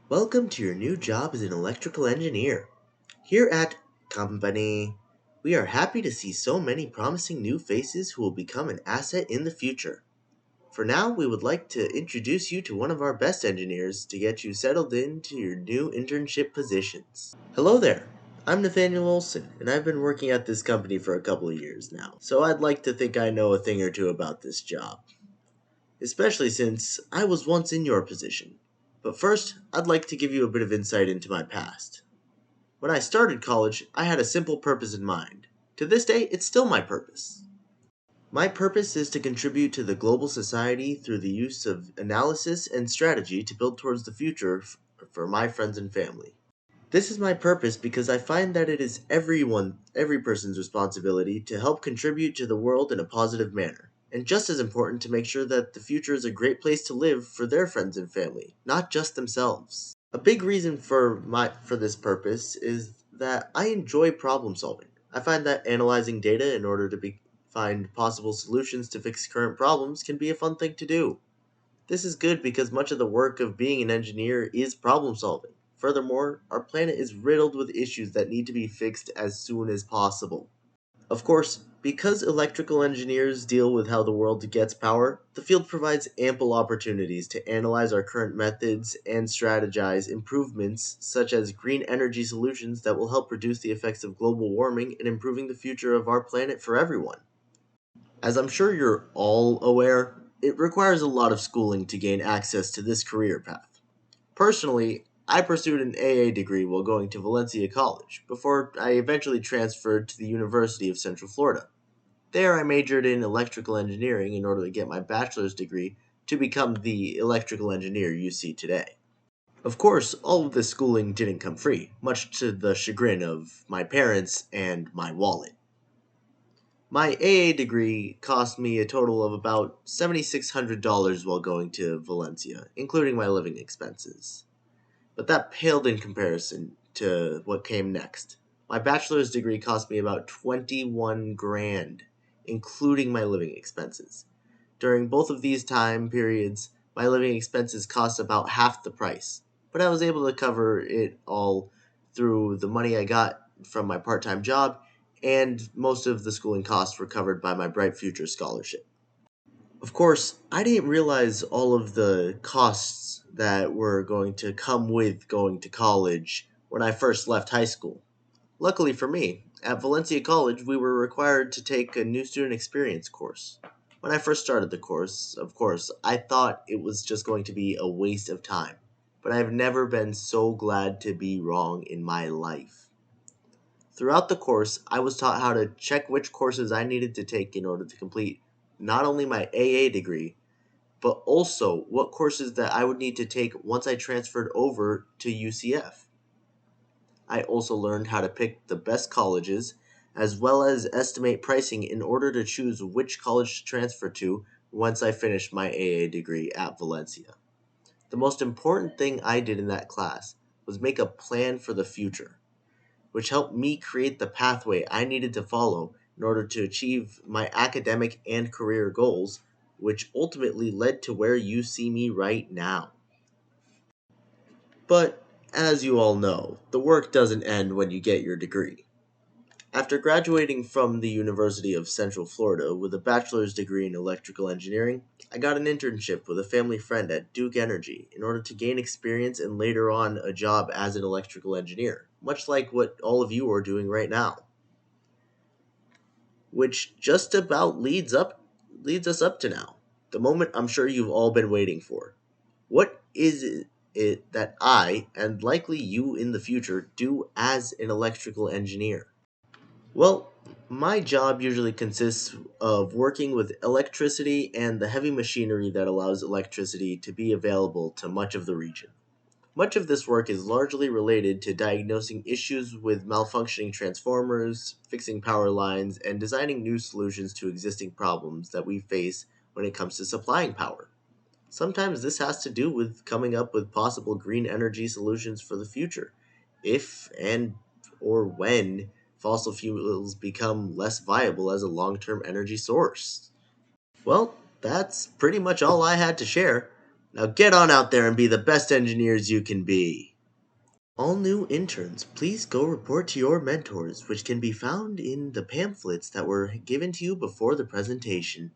Welcome to your new job as an electrical engineer. Here at Company, we are happy to see so many promising new faces who will become an asset in the future. For now, we would like to introduce you to one of our best engineers to get you settled into your new internship positions. Hello there. I'm Nathaniel Olson, and I've been working at this company for a couple of years now, so I'd like to think I know a thing or two about this job, especially since I was once in your position. But first, I'd like to give you a bit of insight into my past. When I started college, I had a simple purpose in mind. To this day, it's still my purpose. My purpose is to contribute to the global society through the use of analysis and strategy to build towards the future for my friends and family. This is my purpose because I find that it is every person's responsibility to help contribute to the world in a positive manner. And just as important to make sure that the future is a great place to live for their friends and family, not just themselves. A big reason for this purpose is that I enjoy problem solving. I find that analyzing data in order to find possible solutions to fix current problems can be a fun thing to do. This is good because much of the work of being an engineer is problem solving. Furthermore, our planet is riddled with issues that need to be fixed as soon as possible. Of course, because electrical engineers deal with how the world gets power, the field provides ample opportunities to analyze our current methods and strategize improvements such as green energy solutions that will help reduce the effects of global warming and improving the future of our planet for everyone. As I'm sure you're all aware, it requires a lot of schooling to gain access to this career path. Personally, I pursued an AA degree while going to Valencia College before I eventually transferred to the University of Central Florida. There, I majored in electrical engineering in order to get my bachelor's degree to become the electrical engineer you see today. Of course, all of this schooling didn't come free, much to the chagrin of my parents and my wallet. My AA degree cost me a total of about $7,600 while going to Valencia, including my living expenses. But that paled in comparison to what came next. My bachelor's degree cost me about 21 grand, including my living expenses. During both of these time periods, my living expenses cost about half the price, but I was able to cover it all through the money I got from my part time job, and most of the schooling costs were covered by my Bright Future scholarship. Of course, I didn't realize all of the costs that were going to come with going to college when I first left high school. Luckily for me, at Valencia College, we were required to take a new student experience course. When I first started the course, of course, I thought it was just going to be a waste of time. But I've never been so glad to be wrong in my life. Throughout the course, I was taught how to check which courses I needed to take in order to complete not only my AA degree, but also what courses that I would need to take once I transferred over to UCF. I also learned how to pick the best colleges, as well as estimate pricing in order to choose which college to transfer to once I finished my AA degree at Valencia. The most important thing I did in that class was make a plan for the future, which helped me create the pathway I needed to follow in order to achieve my academic and career goals, which ultimately led to where you see me right now. But, as you all know, the work doesn't end when you get your degree. After graduating from the University of Central Florida with a bachelor's degree in electrical engineering, I got an internship with a family friend at Duke Energy in order to gain experience and later on a job as an electrical engineer, much like what all of you are doing right now, which just about leads us up to now. The moment I'm sure you've all been waiting for. What is it that I, and likely you in the future, do as an electrical engineer? Well, my job usually consists of working with electricity and the heavy machinery that allows electricity to be available to much of the region. Much of this work is largely related to diagnosing issues with malfunctioning transformers, fixing power lines, and designing new solutions to existing problems that we face when it comes to supplying power. Sometimes this has to do with coming up with possible green energy solutions for the future, if and or when fossil fuels become less viable as a long term energy source. Well, that's pretty much all I had to share. Now get on out there and be the best engineers you can be. All new interns, please go report to your mentors, which can be found in the pamphlets that were given to you before the presentation.